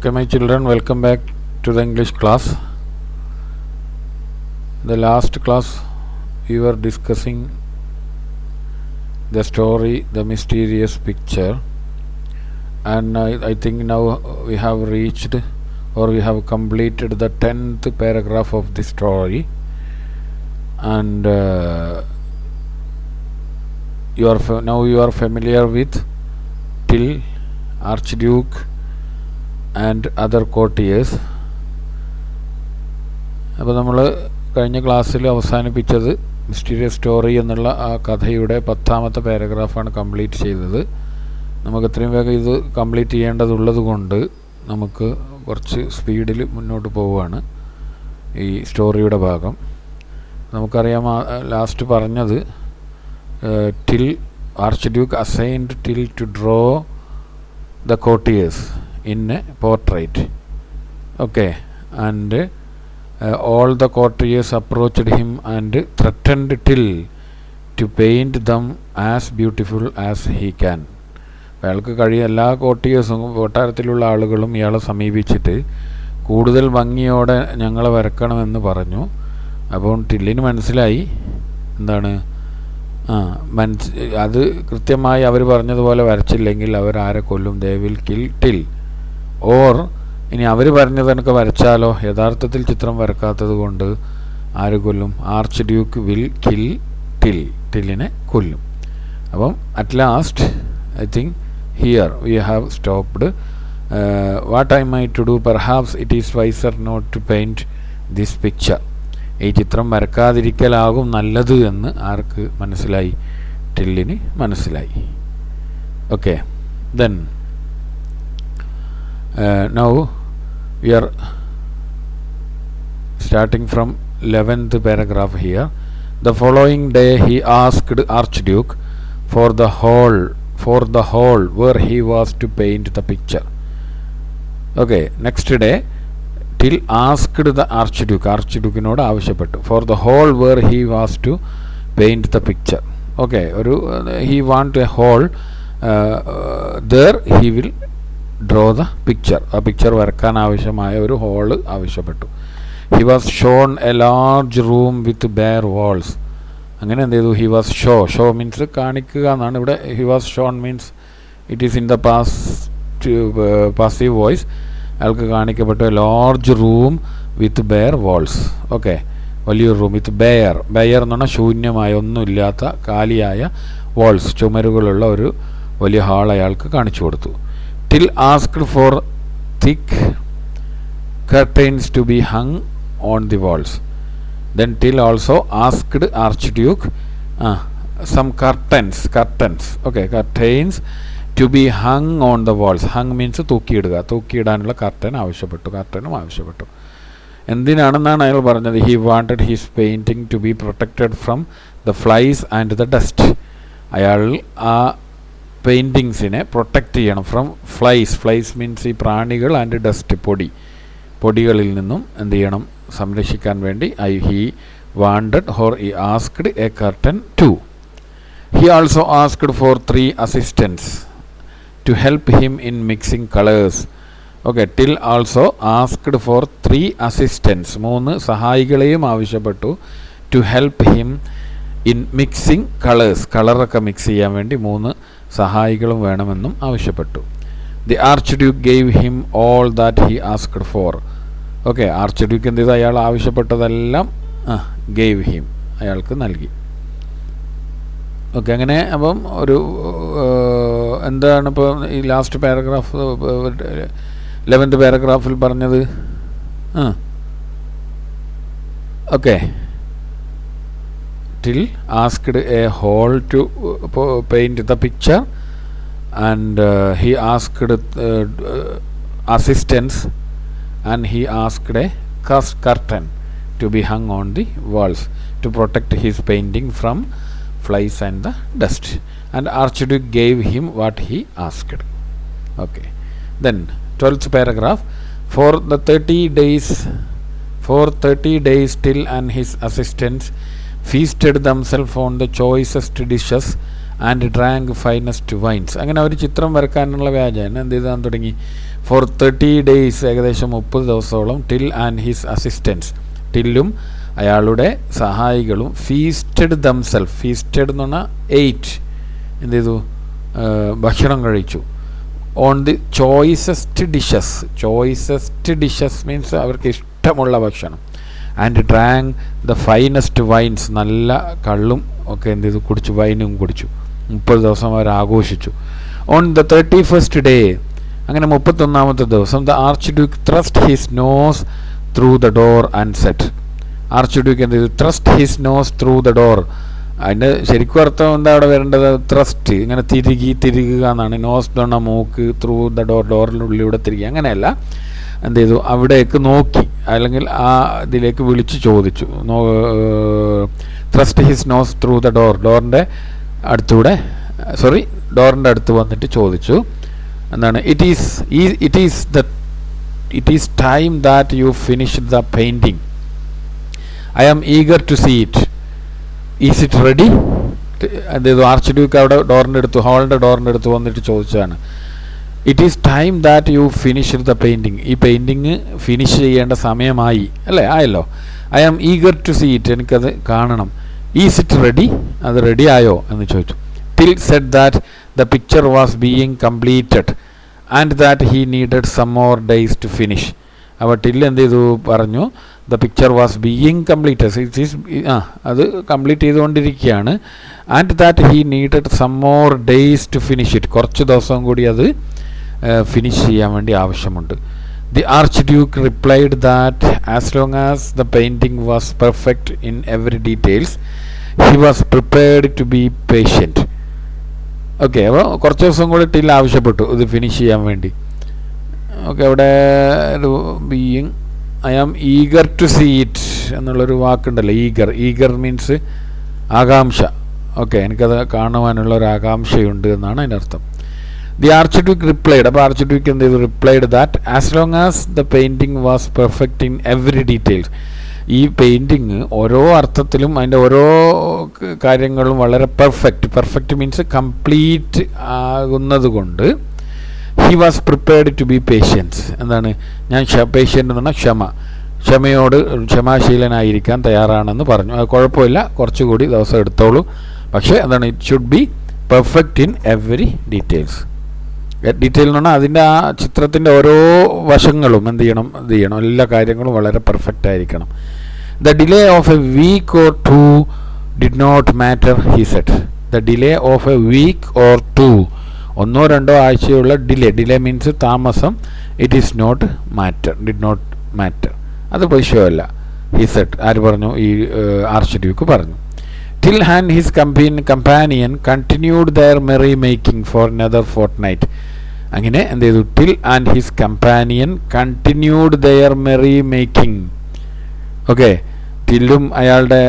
Okay, my children, welcome back to the English class. The last class we were discussing the story, The Mysterious Picture, and I think now we have reached or we have completed the 10th paragraph of the story, and you are familiar with Till, Archduke and other courtiers. അപ്പോൾ നമ്മൾ കഴിഞ്ഞ ക്ലാസ്സിൽ അവസാനിപ്പിച്ചത് mysterious story എന്നുള്ള ആ കഥയുടെ 10ാമത്തെ പാരഗ്രാഫാണ് complete ചെയ്തത്. നമുക്ക് എത്രയും വേഗം ഇത് കംപ്ലീറ്റ് ചെയ്യേണ്ടതുള്ളത് കൊണ്ട് നമുക്ക് കുറച്ച് സ്പീഡിൽ മുന്നോട്ട് പോവുകയാണ് ഈ സ്റ്റോറിയുടെ ഭാഗം. നമുക്കറിയാം ലാസ്റ്റ് പറഞ്ഞത് Till archduke assigned Till to draw the courtiers in a portrait. Okay, and all the courtiers approached him and threatened Till to paint them as beautiful as he can. അയാൾക്ക് കഴിയും എല്ലാ കോർട്ടിയേഴ്സും കൊട്ടാരത്തിലുള്ള ആളുകളും ഇയാളെ സമീപിച്ചിട്ട് കൂടുതൽ ഭംഗിയോടെ ഞങ്ങളെ വരക്കണമെന്ന് പറഞ്ഞു. അപ്പോൾ ടില്ലിന് മനസ്സിലായി എന്താണ് അത് കൃത്യമായി അവർ പറഞ്ഞതുപോലെ വരച്ചില്ലെങ്കിൽ അവർ ആരെ കൊല്ലും, they will kill till. Or ഇനി അവർ പറഞ്ഞതൊക്കെ വരച്ചാലോ, യഥാർത്ഥത്തിൽ ചിത്രം വരക്കാത്തത് കൊണ്ട് ആര് കൊല്ലും, archduke will kill Till, ടില്ലിനെ കൊല്ലും. അപ്പം at last I think here we have stopped. What I my to do, perhaps it is wiser not to paint this picture. ഈ ചിത്രം വരക്കാതിരിക്കലാകും നല്ലത് എന്ന് ആർക്ക് മനസ്സിലായി? ടില്ലിന് മനസ്സിലായി. Okay, then now we are starting from 11th paragraph here. The following day he asked Archduke for the hall where he was to paint the picture. Okay, next day Till asked the ആർച്ച്ഡ്യൂക്കിനോട് ആവശ്യപ്പെട്ടു for the hall where he was to paint the picture. Okay, he want a hall, there he will draw the picture. ആ picture വരക്കാൻ ആവശ്യമായ ഒരു hall ആവശ്യപ്പെട്ടു. He was shown a large room with bare walls. അങ്ങനെ എന്ത് ചെയ്തു? He was show means കാണിക്കുക എന്നാണ്. ഇവിടെ he was shown means it is in the passive voice. അയാൾക്ക് കാണിക്കപ്പെട്ട large room with bare walls. Okay, വലിയൊരു റൂം വിത്ത് ബെയർ എന്ന് പറഞ്ഞാൽ ശൂന്യമായ ഒന്നുമില്ലാത്ത കാലിയായ വാൾസ്, ചുമരുകളുള്ള ഒരു വലിയ ഹാൾ അയാൾക്ക് കാണിച്ചു കൊടുത്തു. Till asked for thick curtains to be hung on the walls. Then Till also asked archduke some curtains. Okay, curtains to be hung on the walls. Hung means തൂക്കിയിടാനുള്ള കർട്ടനും ആവശ്യപ്പെട്ടു. എന്തിനാണെന്നാണ് അയാൾ പറഞ്ഞത്? He wanted his painting to be protected from the flies and the dust. അയാൾ ആ പെയിൻറ്റിങ്സിനെ protect ചെയ്യണം ഫ്രം ഫ്ലൈസ് മീൻസ് ഈ പ്രാണികൾ, ആൻഡ് ഡസ്റ്റ് പൊടികളിൽ നിന്നും എന്ത് ചെയ്യണം? സംരക്ഷിക്കാൻ വേണ്ടി he wanted or he asked a curtain to. He also asked for 3 assistants to help him in mixing colors. Okay, Till also asked for 3 assistants. 3 സഹായികളെയും ആവശ്യപ്പെട്ടു. To help him in mixing colors. കളറൊക്കെ mix ചെയ്യാൻ വേണ്ടി 3 സഹായികളും വേണമെന്നും ആവശ്യപ്പെട്ടു. The Archduke gave him all that he asked for. Okay, archduke എന്ത് ചെയ്തു? അയാൾ ആവശ്യപ്പെട്ടതെല്ലാം gave him, അയാൾക്ക് നൽകി. ഓക്കെ, അങ്ങനെ അപ്പം ഒരു എന്താണ് ഇപ്പോൾ ഈ ലാസ്റ്റ് പാരഗ്രാഫ് 11th പാരഗ്രാഫിൽ പറഞ്ഞത്? Okay, Till asked a hole to paint the picture and he asked assistance and he asked a curtain to be hung on the walls to protect his painting from flies and the dust, and Archduke gave him what he asked. Okay, then 12th paragraph. For 30 days Till and his assistants feasted themselves on the choicest dishes and drank finest vines. അങ്ങനെ ഒരു ചിത്രം വരക്കാനുള്ള വ്യാജേന എന്ത് ചെയ്താൻ തുടങ്ങി. Four 30 days, ഏകദേശം 30 ദിവസത്തോളം, till and his assistance, ടില്ലും അയാളുടെ സഹായികളും ഫീസ്റ്റഡ് themself, ഫീസ്റ്റഡ് എന്ന് പറഞ്ഞാൽ 8, എന്ത് ചെയ്തു, ഭക്ഷണം കഴിച്ചു. On the choicest dishes, choicest dishes means അവർക്ക് ഇഷ്ടമുള്ള ഭക്ഷണം. And drank the finest vines, നല്ല കള്ളും ഒക്കെ എന്ത് ചെയ്തു, കുടിച്ചു, വൈനും കുടിച്ചു. 30 ദിവസം അവർ ആഘോഷിച്ചു. ഓൺ ദ 31st day, അങ്ങനെ 31ാമത്തെ ദിവസം, the archduke thrust his nose through the door and set. Archduke എന്ത് ചെയ്തു, thrust his nose through the door. അതിൻ്റെ ശരിക്കും അർത്ഥം എന്താ അവിടെ വരേണ്ടത്, ത്രസ്റ്റ്, ഇങ്ങനെ തിരികുക എന്നാണ്. നോസ് എന്ന് മൂക്ക്, ത്രൂ ദ ഡോർ, ഡോറിനുള്ളിലൂടെ തിരികെ, അങ്ങനെയല്ല. എന്ത് ചെയ്തു, അവിടേക്ക് നോക്കി, അല്ലെങ്കിൽ ആ ഇതിലേക്ക് വിളിച്ച് ചോദിച്ചു. Thrust his nose through the door, ഡോറിൻ്റെ അടുത്ത് വന്നിട്ട് ചോദിച്ചു എന്താണ്, it is time that you finished the painting. I am eager to see it. Is it ready? എന്ത് ചെയ്തു, ആർച്ച് ഡ്യൂക്ക് അവിടെ ഹാളിൻ്റെ ഡോറിൻ്റെ അടുത്ത് വന്നിട്ട് ചോദിച്ചതാണ്. It is time that you finished the painting. ഈ പെയിൻറ്റിങ് ഫിനിഷ് ചെയ്യേണ്ട സമയമായി അല്ലേ, ആയല്ലോ. I am eager to see it, എനിക്കത് കാണണം. Is it ready? അത് റെഡി ആയോ എന്ന് ചോദിച്ചു. Till said that the picture was being completed and that he needed some more days to finish. അപ്പോൾ ടിൽ എന്ത് ചെയ്തു, പറഞ്ഞു the picture was being completed, അത് കംപ്ലീറ്റ് ചെയ്തുകൊണ്ടിരിക്കുകയാണ്. And that he needed some more days to finish it, കുറച്ച് ദിവസം കൂടി അത് ഫിനിഷ് ചെയ്യാൻ വേണ്ടി ആവശ്യമുണ്ട്. The archduke replied that as long as the painting was perfect in every details he was prepared to be patient. Okay, അപ്പോൾ കുറച്ച് ദിവസം കൂടി ടിൽ ആവശ്യപ്പെട്ടു ഇത് ഫിനിഷ് ചെയ്യാൻ വേണ്ടി. ഓക്കെ, അവിടെ ഒരു being, I am eager to see it എന്നുള്ളൊരു വാക്കുണ്ടല്ലോ, ഈഗർ മീൻസ് ആകാംക്ഷ. ഓക്കെ, എനിക്കത് കാണുവാനുള്ള ഒരു ആകാംക്ഷയുണ്ട് എന്നാണ് അതിനർത്ഥം. ദി ആർച്ച് ഡ്യൂക്ക് റിപ്ലൈഡ്, അപ്പോൾ ആർച്ച് ഡ്യൂക്ക് എന്ത് ചെയ്തു, replied that as long as the painting was perfect in every details. ഈ പെയിൻറ്റിങ് ഓരോ അർത്ഥത്തിലും അതിൻ്റെ ഓരോ കാര്യങ്ങളും വളരെ പെർഫെക്റ്റ് മീൻസ് കംപ്ലീറ്റ് ആകുന്നത് കൊണ്ട് he was prepared to be patience. എന്താണ്, ഞാൻ പേഷ്യൻ്റ് എന്ന് പറഞ്ഞാൽ ക്ഷമയോട് ക്ഷമാശീലനായിരിക്കാൻ തയ്യാറാണെന്ന് പറഞ്ഞു. അത് കുഴപ്പമില്ല, കുറച്ചുകൂടി ദിവസം എടുത്തോളൂ, പക്ഷേ എന്താണ്, it should be perfect in every details. Detail എന്ന് പറഞ്ഞാൽ അതിൻ്റെ ആ ചിത്രത്തിൻ്റെ ഓരോ വശങ്ങളും എന്ത് ചെയ്യണം, എല്ലാ കാര്യങ്ങളും വളരെ പെർഫെക്റ്റ് ആയിരിക്കണം. The delay of a week or 2 did not matter, he said. The delay of a week or 2, 1-2 ആഴ്ചയുള്ള ഡിലേ മീൻസ് താമസം. It is not matter, did not matter, അത് വിഷയമല്ല. ഹി സെഡ്, ആര് പറഞ്ഞു, ഈ ആർച്ച് ഡ്യൂക്ക് പറഞ്ഞു. Till and his companion continued their merry making for another fortnight. അങ്ങനെ എന്ത് ചെയ്തു, Till and his companion continued their merry making. Okay, ടില്ലും അയാളുടെ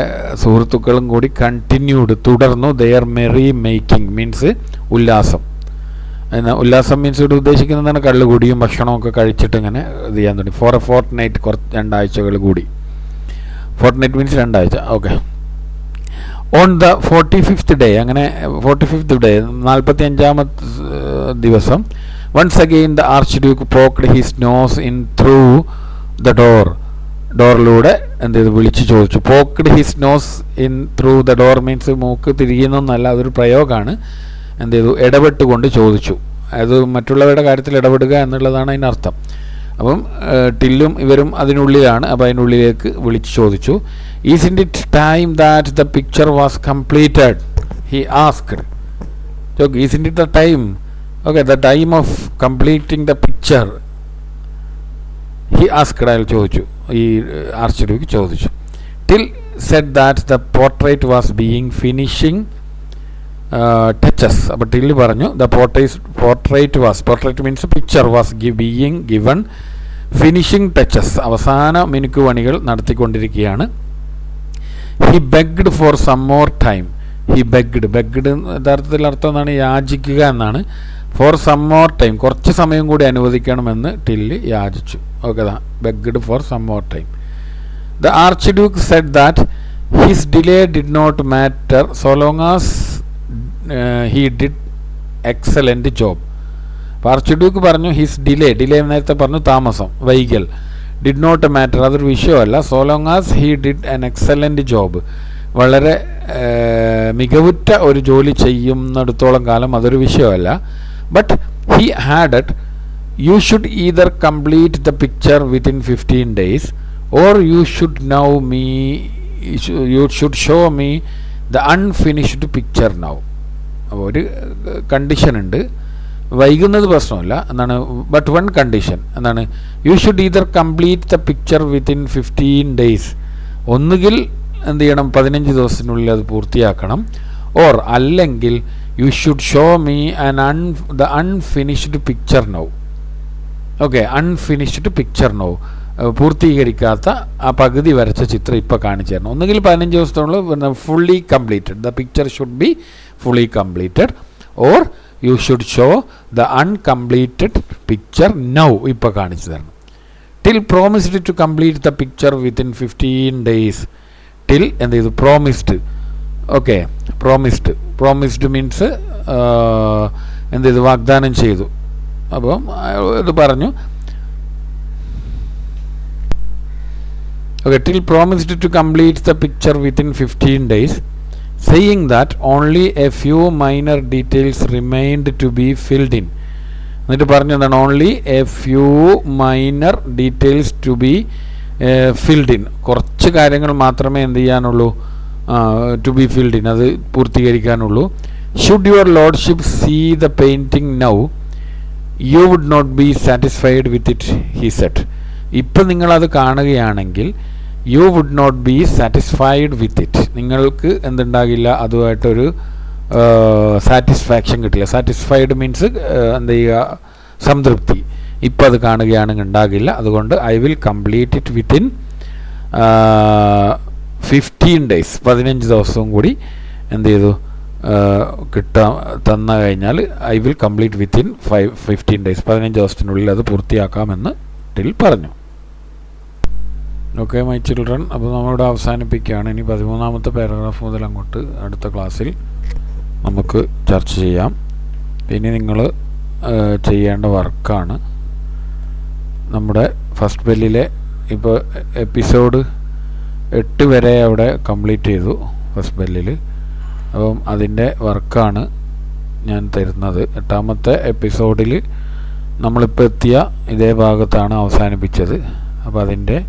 സുഹൃത്തുക്കളും കൂടി കണ്ടിന്യൂഡ്, തുടർന്നു, ദെയർ മെറി മേക്കിംഗ് മീൻസ് ഉല്ലാസം. ഉല്ലാസം മീൻസ് ഇവിടെ ഉദ്ദേശിക്കുന്നതാണ് കള്ളുകൂടിയും ഭക്ഷണമൊക്കെ കഴിച്ചിട്ട് ഇങ്ങനെ ഇത് ചെയ്യാൻ തുടങ്ങി. ഫോർ എ ഫോർട്ട്നൈറ്റ്, 2 ആഴ്ചകൾ കൂടി. ഫോർട്ട്നൈറ്റ് മീൻസ് 2 ആഴ്ച. Okay, on the 45th day, അങ്ങനെ 45th day 45ാമത്തെ ദിവസം, once again the archduke poked his nose in through the ഡോറിലൂടെ എന്ത് ചെയ്തു, വിളിച്ച് ചോദിച്ചു. Poked his nose in through the door means മൂക്ക് തിരിയുന്നൊന്നല്ല, അതൊരു പ്രയോഗമാണ്. എന്ത് ചെയ്തു, ഇടപെട്ടുകൊണ്ട് ചോദിച്ചു. അത് മറ്റുള്ളവരുടെ കാര്യത്തിൽ ഇടപെടുക എന്നുള്ളതാണ് അതിനർത്ഥം. അപ്പം ടില്ലും ഇവരും അതിനുള്ളിലാണ്, അപ്പോൾ അതിനുള്ളിലേക്ക് വിളിച്ച് ചോദിച്ചു. Isn't it time that the picture was completed, he asked. Isn't it the time, okay, the time of completing the picture, he asked, അയാൾ ചോദിച്ചു, ഈ ആർച്ച് ഡ്യൂക്ക് ചോദിച്ചു. Till said that the portrait was being finishing touches. അപ്പോൾ Till പറഞ്ഞു, the portrait means picture was being given finishing touches, അവസാന മിനുക്കുപണികൾ നടത്തിക്കൊണ്ടിരിക്കുകയാണ്. He begged for some more time. Begged യഥാർത്ഥത്തിൽ അർത്ഥം എന്നാണ്, യാചിക്കുക എന്നാണ്. ഫോർ സം മോർ ടൈം, കുറച്ച് സമയം കൂടി അനുവദിക്കണമെന്ന് ടില്ല് യാചിച്ചു. Okay, begged for some more time. The archduke said that his delay did not matter so long as he did excellent job. അപ്പോൾ ആർച്ച് പറഞ്ഞു ഹിസ് ഡിലേ നേരത്തെ പറഞ്ഞു താമസം, വൈകൽ, ഡിഡ് നോട്ട് മാറ്റർ, അതൊരു വിഷയമല്ല. So long as he did an excellent job, വളരെ മികവുറ്റ ഒരു ജോലി ചെയ്യുന്നിടത്തോളം കാലം അതൊരു വിഷയമല്ല. But he had it, you should either complete the picture within 15 days or you should show me the unfinished picture now. അപ്പോൾ ഒരു കണ്ടീഷൻ ഉണ്ട്, വൈകുന്നത് പ്രശ്നമല്ല എന്താണ്, ബട്ട് വൺ കണ്ടീഷൻ എന്താണ്, U should either complete the picture within 15 days, ഒന്നുകിൽ എന്ത് ചെയ്യണം 15 ദിവസത്തിനുള്ളിൽ അത് പൂർത്തിയാക്കണം, ഓർ അല്ലെങ്കിൽ you should show me the unfinished picture now. Okay, unfinished picture now, പൂർത്തീകരിക്കാത്ത ആ പകുതി വരച്ച ചിത്രം ഇപ്പോൾ കാണിച്ചു തരണം. ഒന്നുകിൽ 15 ദിവസത്തിനുള്ളിൽ fully completed, the picture should be fully completed, or you should show the uncompleted picture now, ഇപ്പോൾ കാണിച്ചു തരണം. Till promised to complete the picture within 15 days. Till എന്ത് ചെയ്തു, പ്രോമിസ്ഡ്. ഓക്കെ, പ്രോമിസ്ഡ് മീൻസ് എന്ത് ചെയ്തു, വാഗ്ദാനം ചെയ്തു. അപ്പം ഇത് പറഞ്ഞു, okay, Till promised to complete the picture within 15 days, saying that only a few minor details remained to be filled in. എന്നിട്ട് പറഞ്ഞു എന്താണ്, only a few minor details to be filled in, കുറച്ച് കാര്യങ്ങൾ മാത്രമേ എന്ത് ചെയ്യാനുള്ളൂ, ടു ബി ഫിൽഡ് ഇൻ, അത് പൂർത്തീകരിക്കാനുള്ളൂ. Should your lordship see the painting now you would not be satisfied with it, he said. ഇപ്പം നിങ്ങളത് കാണുകയാണെങ്കിൽ you would not be satisfied with it, നിങ്ങൾക്ക് എന്തുണ്ടാകില്ല, അതുമായിട്ടൊരു സാറ്റിസ്ഫാക്ഷൻ കിട്ടില്ല. സാറ്റിസ്ഫൈഡ് മീൻസ് എന്ത് ചെയ്യുക, സംതൃപ്തി. ഇപ്പം അത് കാണുകയാണെങ്കിൽ ഉണ്ടാകില്ല. അതുകൊണ്ട് I will complete it within 15 days, 15 ദിവസവും കൂടി എന്ത് ചെയ്തു തന്നു കഴിഞ്ഞാൽ I will complete within 15 days, 15 ദിവസത്തിനുള്ളിൽ അത് പൂർത്തിയാക്കാമെന്ന് ടിൽ പറഞ്ഞു. ഓക്കെ മൈ ചിൽഡ്രൻ, അപ്പോൾ നമ്മളിവിടെ അവസാനിപ്പിക്കുകയാണ്. ഇനി 13ാമത്തെ പാരഗ്രാഫ് മുതൽ അങ്ങോട്ട് അടുത്ത ക്ലാസ്സിൽ നമുക്ക് ചർച്ച ചെയ്യാം. ഇനി നിങ്ങൾ ചെയ്യേണ്ട വർക്കാണ് നമ്മുടെ ഫസ്റ്റ് ബെല്ലിലെ, ഇപ്പോൾ എപ്പിസോഡ് 8 വരെ അവിടെ കംപ്ലീറ്റ് ചെയ്തു ഫസ്റ്റ് ബെല്ലിൽ. അപ്പം അതിൻ്റെ വർക്കാണ് ഞാൻ തരുന്നത്. 8ാമത്തെ എപ്പിസോഡിൽ നമ്മളിപ്പോൾ എത്തിയ ഇതേ ഭാഗത്താണ് അവസാനിപ്പിച്ചത്. അപ്പോൾ അതിൻ്റെ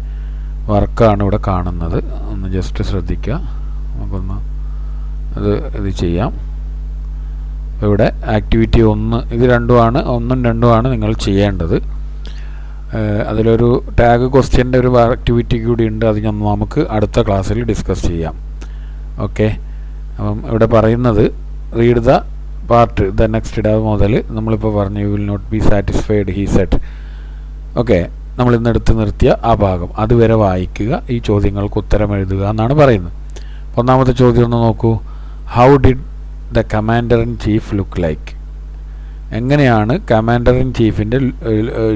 വർക്കാണ് ഇവിടെ കാണുന്നത്. ഒന്ന് ജസ്റ്റ് ശ്രദ്ധിക്കുക, നമുക്കൊന്ന് ഇത് ചെയ്യാം. ഇവിടെ ആക്ടിവിറ്റി 1, ഇത് 2 1ഉം 2ഉം നിങ്ങൾ ചെയ്യേണ്ടത്. അതിലൊരു ടാഗ് ക്വസ്റ്റ്യൻ്റെ ഒരു ആക്ടിവിറ്റി കൂടി ഉണ്ട്, അത് നമുക്ക് അടുത്ത ക്ലാസ്സിൽ ഡിസ്കസ് ചെയ്യാം. ഓക്കെ, അപ്പം ഇവിടെ പറയുന്നത് read the part the next day മുതൽ നമ്മളിപ്പോൾ പറഞ്ഞു you will not be satisfied he said. Okay, നമ്മൾ ഇന്നെടുത്ത് നിർത്തിയ ആ ഭാഗം അതുവരെ വായിക്കുക, ഈ ചോദ്യങ്ങൾക്ക് ഉത്തരം എഴുതുക എന്നാണ് പറയുന്നത്. 1ാമത്തെ ചോദ്യം ഒന്ന് നോക്കൂ. How did the commander in chief look like? എങ്ങനെയാണ് കമാൻഡർ ഇൻ ചീഫിൻ്റെ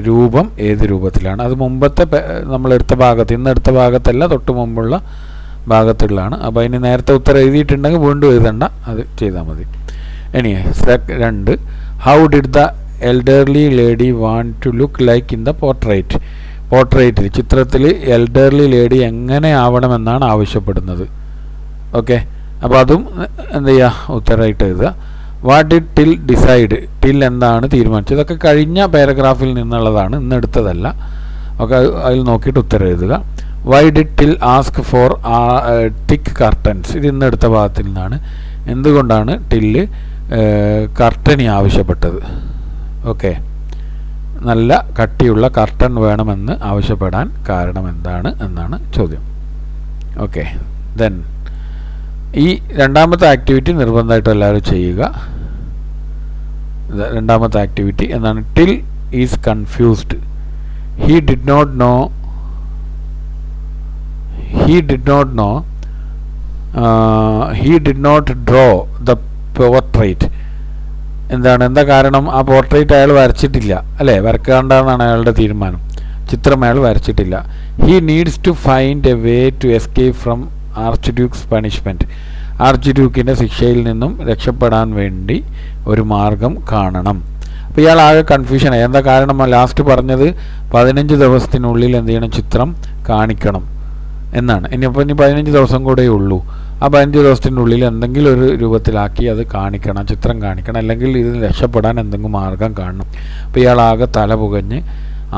രൂപം, ഏത് രൂപത്തിലാണ്? അത് മുമ്പത്തെ നമ്മളെടുത്ത ഭാഗത്ത്, ഇന്നെടുത്ത ഭാഗത്തല്ല, തൊട്ട് മുമ്പുള്ള ഭാഗത്തുള്ളതാണ്. അപ്പോൾ അതിന് നേരത്തെ ഉത്തരം എഴുതിയിട്ടുണ്ടെങ്കിൽ വീണ്ടും എഴുതണ്ട, അത് ചെയ്താൽ മതി. ഇനി 2, how did the elderly lady want to look like in the പോർട്രേറ്റിൽ, ചിത്രത്തിൽ എൽഡർലി ലേഡി എങ്ങനെ ആവണമെന്നാണ് ആവശ്യപ്പെടുന്നത്. ഓക്കെ, അപ്പോൾ അതും എന്ത് ചെയ്യുക, ഉത്തരമായിട്ട് എഴുതുക. What did till decide, till എന്താണ് തീരുമാനിച്ചത്? ഇതൊക്കെ കഴിഞ്ഞ പാരഗ്രാഫിൽ നിന്നുള്ളതാണ്, ഇന്നെടുത്തതല്ല. ഓക്കെ, അതിൽ നോക്കിയിട്ട് ഉത്തരം എഴുതുക. Why did till ask for thick curtains, ഇത് ഇന്നെടുത്ത ഭാഗത്തിൽ നിന്നാണ്. എന്തുകൊണ്ടാണ് ടില്ല് കർട്ടനി ആവശ്യപ്പെട്ടത്? ഓക്കെ, നല്ല കട്ടിയുള്ള കർട്ടൻ വേണമെന്ന് ആവശ്യപ്പെടാൻ കാരണം എന്താണ് എന്നാണ് ചോദ്യം. ഓക്കെ, ദെൻ ഈ 2ാമത്തെ ആക്ടിവിറ്റി നിർബന്ധമായിട്ടും എല്ലാവരും ചെയ്യുക. 2ാമത്തെ ആക്ടിവിറ്റി എന്താണ്? Till is confused, he did not know he did not draw the portrait. എന്താ കാരണം? ആ പോർട്രേറ്റ് അയാൾ വരച്ചിട്ടില്ല, അല്ലേ? വരക്കാണ്ടാണെന്നാണ് അയാളുടെ തീരുമാനം. ചിത്രം അയാൾ വരച്ചിട്ടില്ല. He needs to find a way to escape from archduke's punishment. ആർച്ച് ഡ്യൂക്കിൻ്റെ ശിക്ഷയിൽ നിന്നും രക്ഷപ്പെടാൻ വേണ്ടി ഒരു മാർഗം കാണണം. അപ്പോൾ ഇയാൾ ആകെ കൺഫ്യൂഷനായി. എന്താ കാരണം? ലാസ്റ്റ് പറഞ്ഞത് 15 ദിവസത്തിനുള്ളിൽ എന്ത് ചെയ്യണം, ചിത്രം കാണിക്കണം എന്നാണ്. ഇനി 15 ദിവസം കൂടെ ഉള്ളൂ. ആ 15 ദിവസത്തിനുള്ളിൽ എന്തെങ്കിലും ഒരു രൂപത്തിലാക്കി അത് കാണിക്കണം, ചിത്രം കാണിക്കണം, അല്ലെങ്കിൽ ഇതിന് രക്ഷപ്പെടാൻ എന്തെങ്കിലും മാർഗം കാണണം. അപ്പോൾ ഇയാൾ ആകെ തല പുകഞ്ഞ്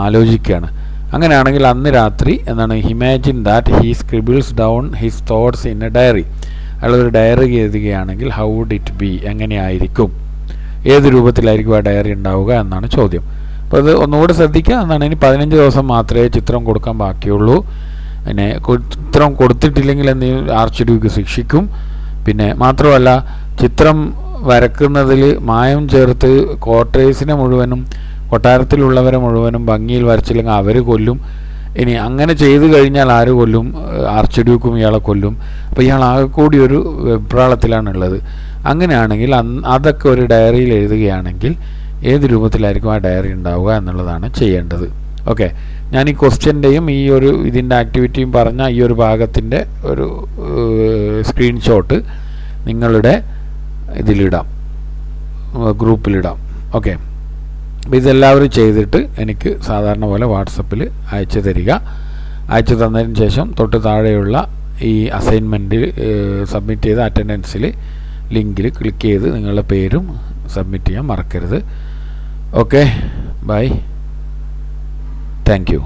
ആലോചിക്കുകയാണ്. അങ്ങനെയാണെങ്കിൽ അന്ന് രാത്രി എന്താണ്, imagine that he scribbles down his thoughts in a diary. അയാളൊരു ഡയറി എഴുതുകയാണെങ്കിൽ ഹൗ വുഡ് ഇറ്റ് ബി, എങ്ങനെയായിരിക്കും, ഏത് രൂപത്തിലായിരിക്കും ആ ഡയറി ഉണ്ടാവുക എന്നാണ് ചോദ്യം. അപ്പോൾ അത് ഒന്നുകൂടെ ശ്രദ്ധിക്കുക എന്നാണ്. ഇനി 15 ദിവസം മാത്രമേ ചിത്രം കൊടുക്കാൻ ബാക്കിയുള്ളൂ. പിന്നെ ചിത്രം കൊടുത്തിട്ടില്ലെങ്കിൽ എന്തെങ്കിലും ആർച്ച് ഡ്യൂക്ക് ശിക്ഷിക്കും. പിന്നെ മാത്രമല്ല, ചിത്രം വരക്കുന്നതിൽ മായം ചേർത്ത് ക്വാർട്ടേഴ്സിനെ മുഴുവനും, കൊട്ടാരത്തിലുള്ളവരെ മുഴുവനും ഭംഗിയിൽ വരച്ചില്ലെങ്കിൽ അവർ കൊല്ലും. ഇനി അങ്ങനെ ചെയ്തു കഴിഞ്ഞാൽ ആര് കൊല്ലും? ആർച്ച് ഡ്യൂക്കും ഇയാളെ കൊല്ലും. അപ്പോൾ ഇയാൾ ആകെ കൂടി ഒരു വെപ്രാളത്തിലാണുള്ളത്. അങ്ങനെയാണെങ്കിൽ അതൊക്കെ ഒരു ഡയറിയിൽ എഴുതുകയാണെങ്കിൽ ഏത് രൂപത്തിലായിരിക്കും ആ ഡയറി ഉണ്ടാവുക എന്നുള്ളതാണ് ചെയ്യേണ്ടത്. ഓക്കെ, ഞാൻ ഈ ക്വസ്റ്റ്യൻ്റെയും ഈ ഒരു ഇതിൻ്റെ ആക്ടിവിറ്റിയും പറഞ്ഞ ഈ ഒരു ഭാഗത്തിൻ്റെ ഒരു സ്ക്രീൻഷോട്ട് നിങ്ങളുടെ ഇതിലിടാം, ഗ്രൂപ്പിലിടാം. ഓക്കെ, അപ്പോൾ ഇതെല്ലാവരും ചെയ്തിട്ട് എനിക്ക് സാധാരണ പോലെ വാട്സപ്പിൽ അയച്ചു തരിക. അയച്ചു തന്നതിന് ശേഷം തൊട്ട് താഴെയുള്ള ഈ അസൈൻമെൻറ്റ് സബ്മിറ്റ് ചെയ്ത അറ്റൻഡൻസിൽ ലിങ്കിൽ ക്ലിക്ക് ചെയ്ത് നിങ്ങളുടെ പേരും സബ്മിറ്റ് ചെയ്യാൻ മറക്കരുത്. Okay, bye, thank U.